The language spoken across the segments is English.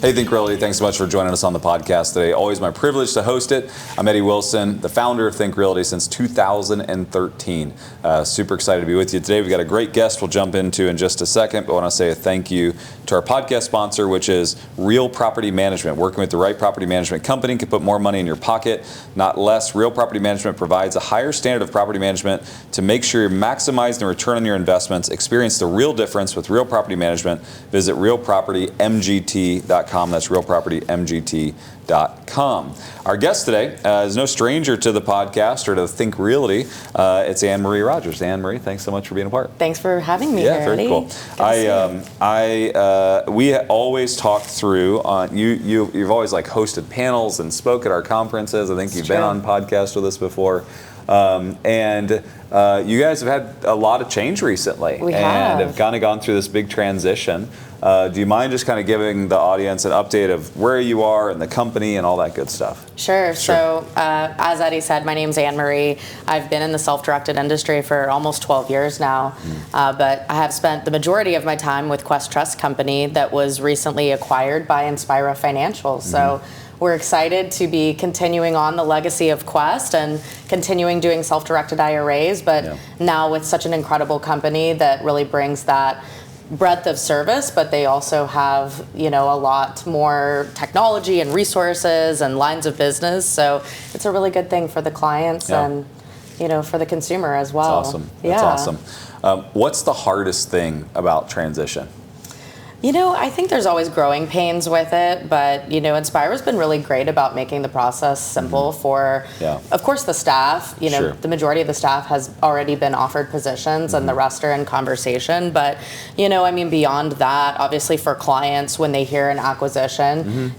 Hey, Think Realty, thanks so much for joining us on the podcast today. Always my privilege to host it. I'm Eddie Wilson, the founder of Think Realty since 2013. Super excited to be with you today. We've got a great guest we'll jump into in just a second, but I want to say a thank you to our podcast sponsor, which is Real Property Management. Working with the right property management company can put more money in your pocket, not less. Real Property Management provides a higher standard of property management to make sure you're maximizing the return on your investments. Experience the real difference with Real Property Management. Visit realpropertymgt.com. That's realpropertymgt.com. Our guest today is no stranger to the podcast or to Think Realty. It's Anne-Marie Rogers. Anne-Marie, thanks so much for being a part. Thanks for having me here, very cool. We always talk through, you've always hosted panels and spoke at our conferences. I think you've been on podcasts with us before. And you guys have had a lot of change recently. We and have kind of gone through this big transition. Do you mind just kind of giving the audience an update of where you are and the company and all that good stuff? Sure. So as Eddie said, my name's Anne-Marie. I've been in the self-directed industry for almost 12 years now, but I have spent the majority of my time with Quest Trust Company that was recently acquired by Inspira Financial. So we're excited to be continuing on the legacy of Quest and continuing doing self-directed IRAs, but now with such an incredible company that really brings that breadth of service, but they also have, a lot more technology and resources and lines of business. So it's a really good thing for the clients and, for the consumer as well. That's awesome. That's awesome. What's the hardest thing about transition? I think there's always growing pains with it, but, Inspira's been really great about making the process simple for, of course, the staff. The majority of the staff has already been offered positions and the rest are in conversation. But, beyond that, obviously for clients, when they hear an acquisition,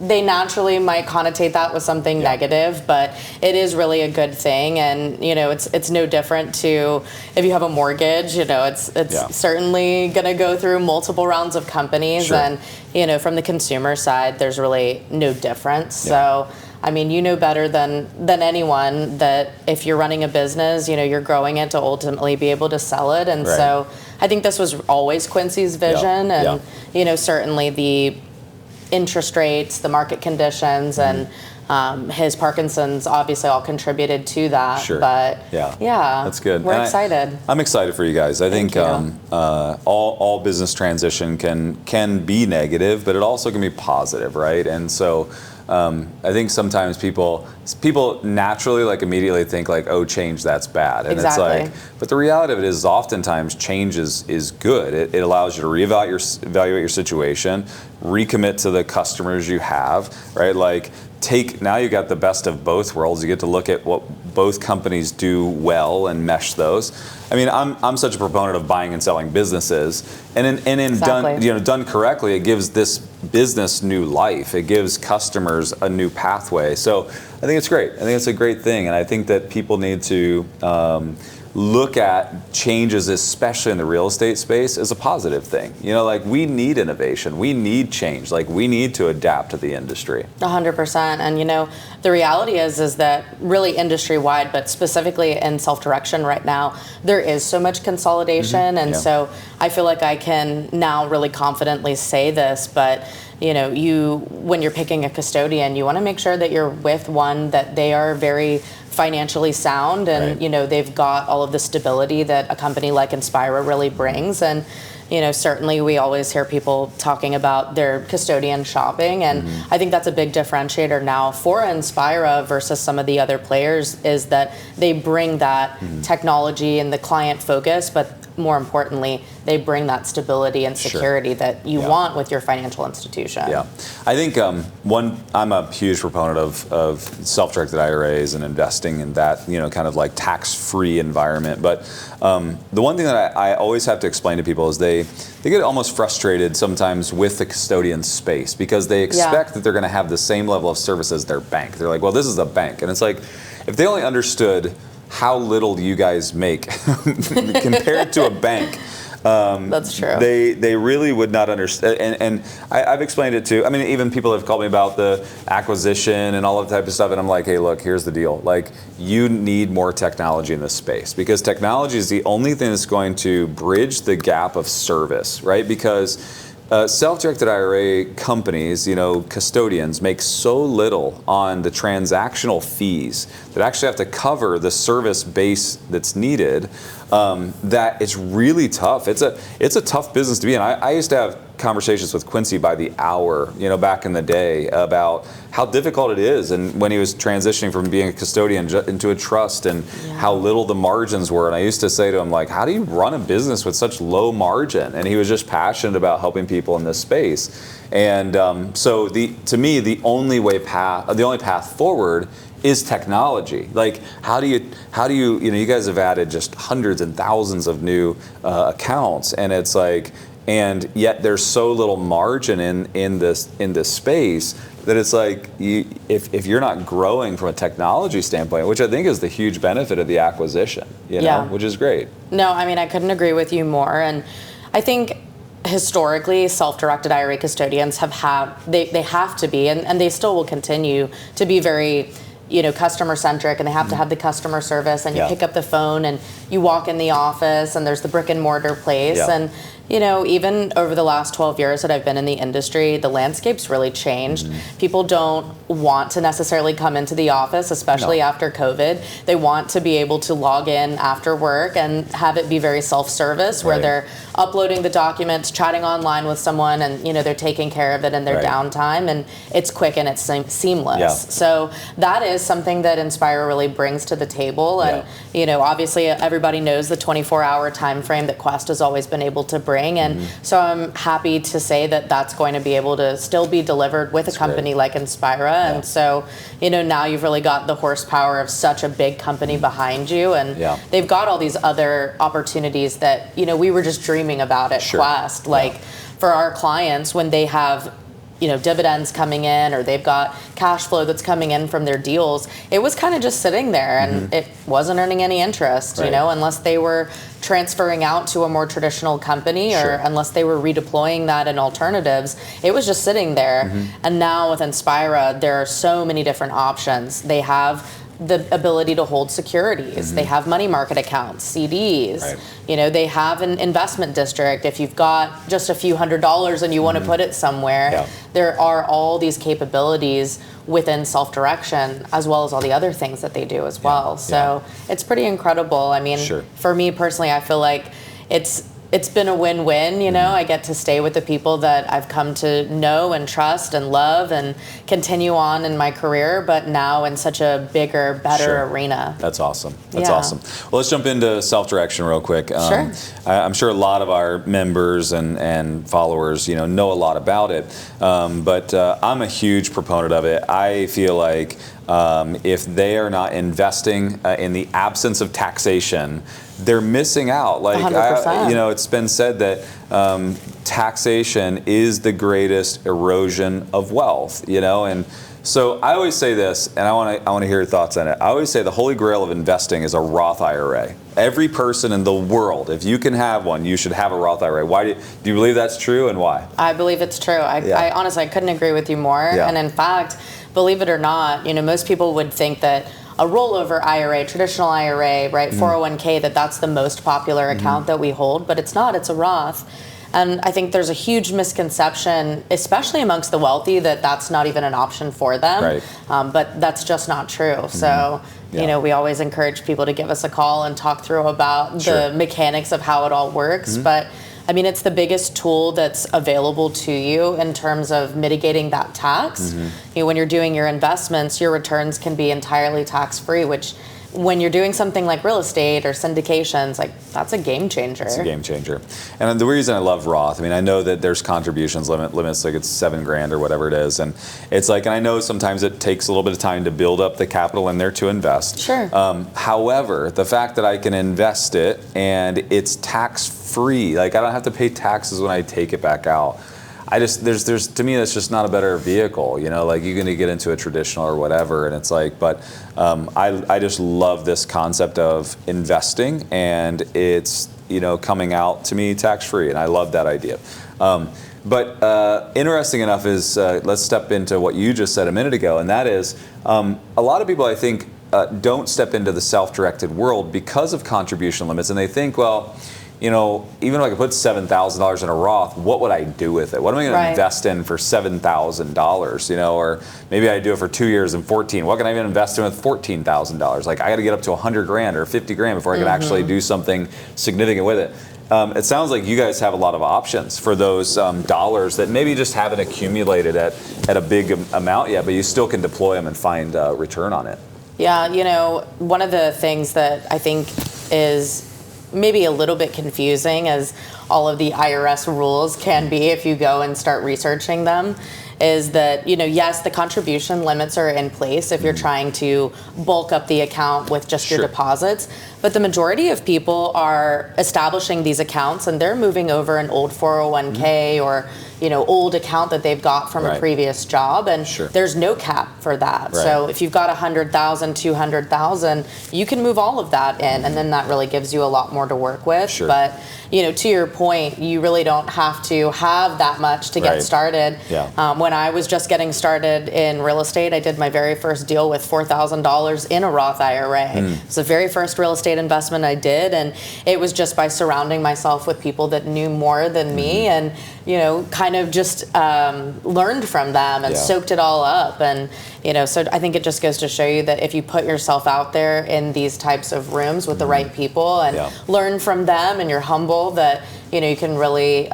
they naturally might connotate that with something negative, but it is really a good thing. And, it's no different to if you have a mortgage, it's certainly going to go through multiple rounds of companies. And, from the consumer side, there's really no difference. So, better than anyone that if you're running a business, you're growing it to ultimately be able to sell it. And so I think this was always Quincy's vision. And, certainly the interest rates, the market conditions, and his Parkinson's obviously all contributed to that. But that's good. We're excited. I'm excited for you guys. I think all business transition can be negative, but it also can be positive, right? And so I think sometimes people naturally immediately think oh, change, that's bad. And it's but the reality of it is oftentimes change is good. It allows you to evaluate your situation, recommit to the customers you have, right? Now you got the best of both worlds. You get to look at what both companies do well and mesh those. I'm such a proponent of buying and selling businesses, and done correctly, it gives this business new life. It gives customers a new pathway. So I think it's great. I think it's a great thing, and I think that people need to look at changes, especially in the real estate space, as a positive thing. We need innovation, we need change, we need to adapt to the industry. 100%. And the reality is that really industry-wide, but specifically in self-direction right now, there is so much consolidation. And so I feel like I can now really confidently say this, but when you're picking a custodian, you want to make sure that you're with one that they are very financially sound and they've got all of the stability that a company like Inspira really brings. And certainly we always hear people talking about their custodian shopping, and I think that's a big differentiator now for Inspira versus some of the other players, is that they bring that technology and the client focus, but more importantly, they bring that stability and security that you want with your financial institution. I think I'm a huge proponent of self-directed IRAs and investing in that, kind of tax-free environment. But the one thing that I always have to explain to people is they get almost frustrated sometimes with the custodian space because they expect that they're going to have the same level of service as their bank. They're like, well, this is a bank. And it's if they only understood how little you guys make compared to a bank. That's true. They really would not understand. And I've explained it to, even people have called me about the acquisition and all that type of stuff. And I'm like, hey, look, here's the deal. You need more technology in this space because technology is the only thing that's going to bridge the gap of service, right? Because self-directed IRA companies, custodians make so little on the transactional fees that actually have to cover the service base that's needed, that it's really tough. It's a tough business to be in. I used to have conversations with Quincy by the hour, back in the day, about how difficult it is, and when he was transitioning from being a custodian into a trust, and how little the margins were. And I used to say to him, like, how do you run a business with such low margin? And he was just passionate about helping people in this space. And so to me, the only path forward is technology. Like, how do you you guys have added just hundreds and thousands of new accounts, and it's like, and yet there's so little margin in this space that it's like, if you're not growing from a technology standpoint, which I think is the huge benefit of the acquisition, which is great. No, I mean, I couldn't agree with you more. And I think historically, self-directed IRA custodians they have to be, and they still will continue to be very customer centric, and they have to have the customer service, and you pick up the phone and you walk in the office and there's the brick and mortar place. And even over the last 12 years that I've been in the industry, the landscape's really changed. People don't want to necessarily come into the office, especially after COVID. They want to be able to log in after work and have it be very self-service, where they're uploading the documents, chatting online with someone, and they're taking care of it in their downtime, and it's quick and it's seamless. So that is something that Inspira really brings to the table. And obviously everybody knows the 24-hour time frame that Quest has always been able to bring. And so I'm happy to say that that's going to be able to still be delivered with a company like Inspira. And so, now you've really got the horsepower of such a big company behind you. And they've got all these other opportunities that, we were just dreaming about at Quest. Like for our clients, when they have dividends coming in, or they've got cash flow that's coming in from their deals, it was kind of just sitting there, and it wasn't earning any interest, unless they were transferring out to a more traditional company, or unless they were redeploying that in alternatives. It was just sitting there. And now with Inspira, there are so many different options. They have the ability to hold securities. They have money market accounts, CDs. They have an investment district. If you've got just a few $100s and you want to put it somewhere, there are all these capabilities within self-direction, as well as all the other things that they do as well. So it's pretty incredible. I mean, for me personally, I feel like it's been a win-win, I get to stay with the people that I've come to know and trust and love, and continue on in my career, but now in such a bigger, better arena. That's awesome. That's awesome. Well, let's jump into self-direction real quick. I'm sure a lot of our members and followers, know a lot about it, but I'm a huge proponent of it. I feel like if they are not investing in the absence of taxation, they're missing out. Like, 100%. It's been said that taxation is the greatest erosion of wealth. And so I always say this, and I want to hear your thoughts on it. I always say the holy grail of investing is a Roth IRA. Every person in the world, if you can have one, you should have a Roth IRA. Why do you believe that's true, and why? I believe it's true. I honestly, I couldn't agree with you more. And in fact, believe it or not, most people would think that a rollover IRA, traditional IRA, right, 401k, that's the most popular account that we hold, but it's not. It's a Roth. And I think there's a huge misconception, especially amongst the wealthy, that that's not even an option for them. But that's just not true. So, we always encourage people to give us a call and talk through about the mechanics of how it all works. But I mean, it's the biggest tool that's available to you in terms of mitigating that tax. When you're doing your investments, your returns can be entirely tax-free, which when you're doing something like real estate or syndications, like, that's a game changer. It's a game changer. And the reason I love Roth, I mean, I know that there's contributions limits, like it's $7,000 or whatever it is. And it's like, and I know sometimes it takes a little bit of time to build up the capital in there to invest. However, the fact that I can invest it and it's tax-free, like I don't have to pay taxes when I take it back out. There's to me, that's just not a better vehicle, like you're going to get into a traditional or whatever. And it's like, but I just love this concept of investing, and it's, coming out to me tax-free. And I love that idea. But interesting enough is, let's step into what you just said a minute ago. And that is, a lot of people, I think, don't step into the self-directed world because of contribution limits. And they think, well, even if I could put $7,000 in a Roth, what would I do with it? What am I going to invest in for $7,000? Or maybe I do it for 2 years and 14. What can I even invest in with $14,000? Like I got to get up to 100 grand or 50 grand before I can actually do something significant with it. It sounds like you guys have a lot of options for those dollars that maybe just haven't accumulated at a big amount yet, but you still can deploy them and find return on it. Yeah, one of the things that I think is maybe a little bit confusing, as all of the IRS rules can be if you go and start researching them, is that, yes, the contribution limits are in place if you're trying to bulk up the account with just your deposits. But the majority of people are establishing these accounts and they're moving over an old 401k or old account that they've got from a previous job, and there's no cap for that. So if you've got 100,000, 200,000, you can move all of that in, and then that really gives you a lot more to work with. But to your point, you really don't have to have that much to get started. When I was just getting started in real estate, I did my very first deal with $4,000 in a Roth IRA. It's the very first real estate investment I did, and it was just by surrounding myself with people that knew more than me, and kind of just learned from them and soaked it all up. And so I think it just goes to show you that if you put yourself out there in these types of rooms with the right people and learn from them, and you're humble, that you can really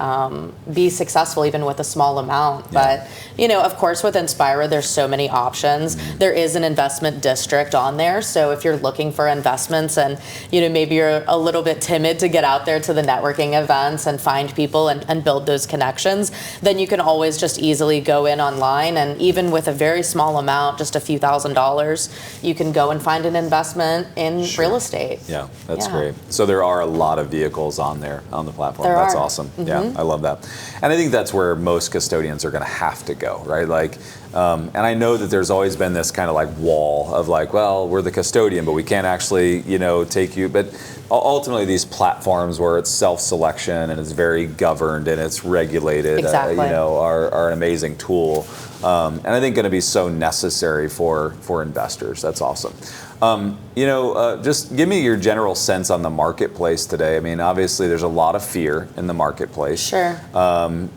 be successful even with a small amount. But of course, with Inspira, there's so many options. There is an investment district on there, so if you're looking for investments and maybe you're a little bit timid to get out there to the networking events and find people and build those connections, then you can always just easily go in online, and even with a very small amount, just a few $1,000s, you can go and find an investment in real estate. Yeah, that's great. So there are a lot of vehicles on there on the platform. That's awesome. Yeah, I love that. And I think that's where most custodians are going to have to go, right? Like, and I know that there's always been this kind of like wall of like, well, we're the custodian, but we can't actually, take you. But ultimately, these platforms where it's self-selection and it's very governed and it's regulated, are an amazing tool. And I think going to be so necessary for investors. That's awesome. Just give me your general sense on the marketplace today. I mean, obviously there's a lot of fear in the marketplace. Sure.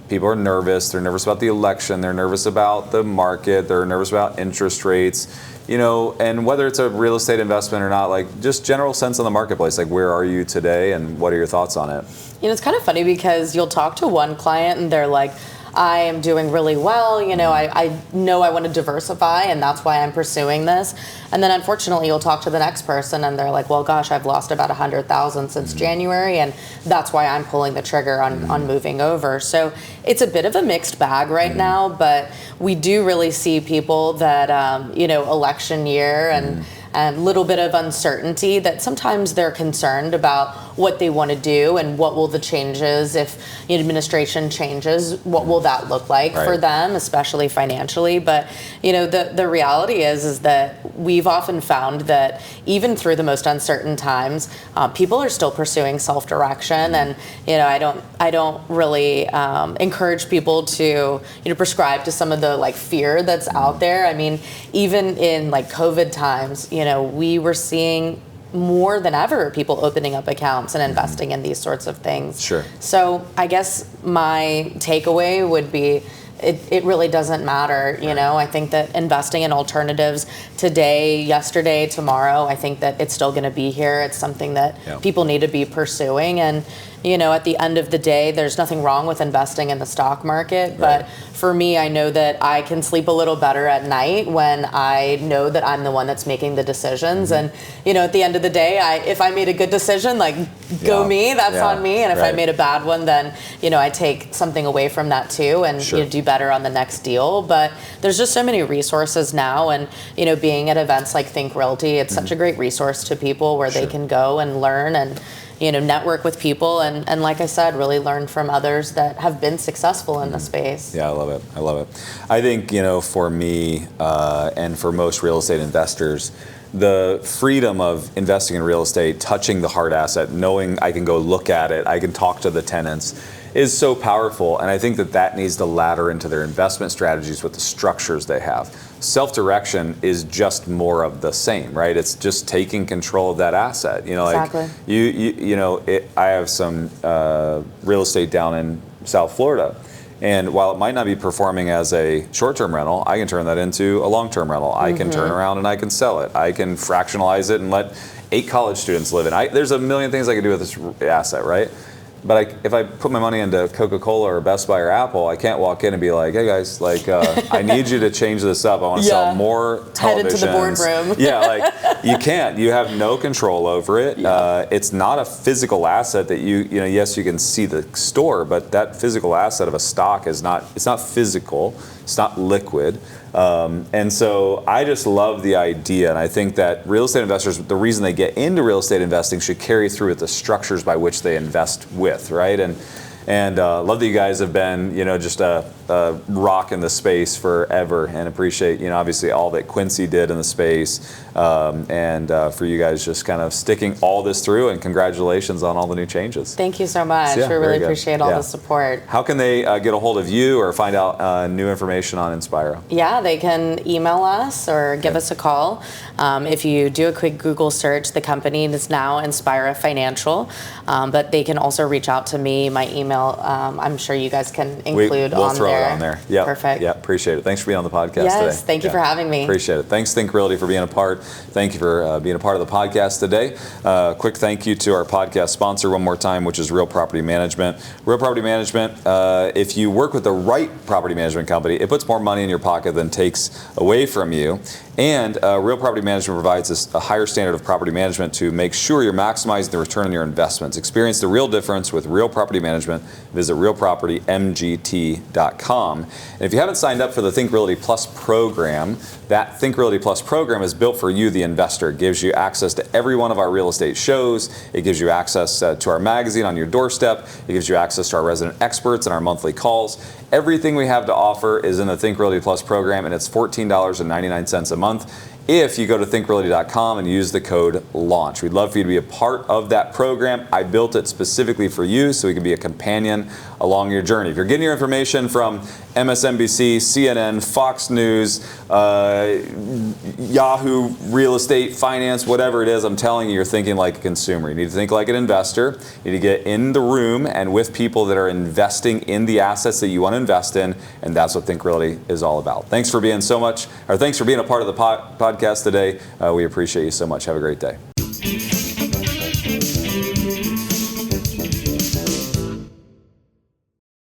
People are nervous. They're nervous about the election. They're nervous about the market. They're nervous about interest rates. And whether it's a real estate investment or not, like just general sense on the marketplace, like where are you today and what are your thoughts on it? It's kind of funny because you'll talk to one client and they're like, I am doing really well, I know I want to diversify and that's why I'm pursuing this. And then unfortunately you'll talk to the next person and they're like, well, gosh, I've lost about 100,000 since January, and that's why I'm pulling the trigger on moving over. So it's a bit of a mixed bag right now, but we do really see people that, election year and a little bit of uncertainty, that sometimes they're concerned about what they want to do and what will the changes, if the administration changes, what will that look like for them, especially financially. But the reality is that we've often found that even through the most uncertain times, people are still pursuing self-direction. And I don't really encourage people to prescribe to some of the like fear that's out there. I mean, even in like COVID times, we were seeing more than ever people opening up accounts and investing in these sorts of things. Sure. So I guess my takeaway would be it really doesn't matter. I think that investing in alternatives today, yesterday, tomorrow, I think that it's still going to be here. It's something that people need to be pursuing. And at the end of the day, there's nothing wrong with investing in the stock market. But for me, I know that I can sleep a little better at night when I know that I'm the one that's making the decisions. And, at the end of the day, if I made a good decision, like, go me, that's on me. And if I made a bad one, then, I take something away from that too and do better on the next deal. But there's just so many resources now. And, being at events like Think Realty, it's such a great resource to people where they can go and learn and network with people and like I said, really learn from others that have been successful in the space. Yeah, I love it. I think, for me and for most real estate investors, the freedom of investing in real estate, touching the hard asset, knowing I can go look at it, I can talk to the tenants, is so powerful. And I think that needs to ladder into their investment strategies with the structures they have. Self-direction is just more of the same, right? It's just taking control of that asset. Exactly. Like I have some real estate down in South Florida. And while it might not be performing as a short-term rental, I can turn that into a long-term rental. I can turn around and I can sell it. I can fractionalize it and let 8 college students live in it. There's a million things I can do with this asset, right? But if I put my money into Coca-Cola or Best Buy or Apple, I can't walk in and be like, hey guys, like I need you to change this up. I want to sell more televisions. Head into the boardroom. Yeah, like you can't. You have no control over it. Yeah. It's not a physical asset that yes, you can see the store, but that physical asset of a stock it's not physical. It's not liquid. And so I just love the idea, and I think that real estate investors, the reason they get into real estate investing should carry through with the structures by which they invest with, right? And love that you guys have been, just a rock in the space forever, and appreciate, obviously all that Quincy did in the space, and for you guys just kind of sticking all this through, and congratulations on all the new changes. Thank you so much. We really appreciate all the support. How can they get a hold of you or find out new information on Inspira? Yeah, they can email us or give us a call. If you do a quick Google search, the company is now Inspira Financial, but they can also reach out to me. My email, I'm sure you guys can include we'll on throw there. It on there. Yeah. Perfect. Yeah, appreciate it. Thanks for being on the podcast today. Yes, thank you for having me. Appreciate it. Thanks, Think Realty, for being a part. Thank you for being a part of the podcast today. Quick thank you to our podcast sponsor one more time, which is Real Property Management. Real Property Management, if you work with the right property management company, it puts more money in your pocket than takes away from you. And Real Property Management provides a higher standard of property management to make sure you're maximizing the return on your investments. Experience the real difference with Real Property Management. Visit realpropertymgt.com. And if you haven't signed up for the Think Realty Plus program, that Think Realty Plus program is built for you, the investor. It gives you access to every one of our real estate shows. It gives you access to our magazine on your doorstep. It gives you access to our resident experts and our monthly calls. Everything we have to offer is in the Think Realty Plus program, and it's $14.99 a month if you go to thinkrealty.com and use the code LAUNCH. We'd love for you to be a part of that program. I built it specifically for you so we can be a companion along your journey. If you're getting your information from MSNBC, CNN, Fox News, Yahoo, real estate, finance, whatever it is, I'm telling you, you're thinking like a consumer. You need to think like an investor. You need to get in the room and with people that are investing in the assets that you want to invest in, and that's what Think Realty is all about. Thanks for being a part of the podcast today. We appreciate you so much. Have a great day.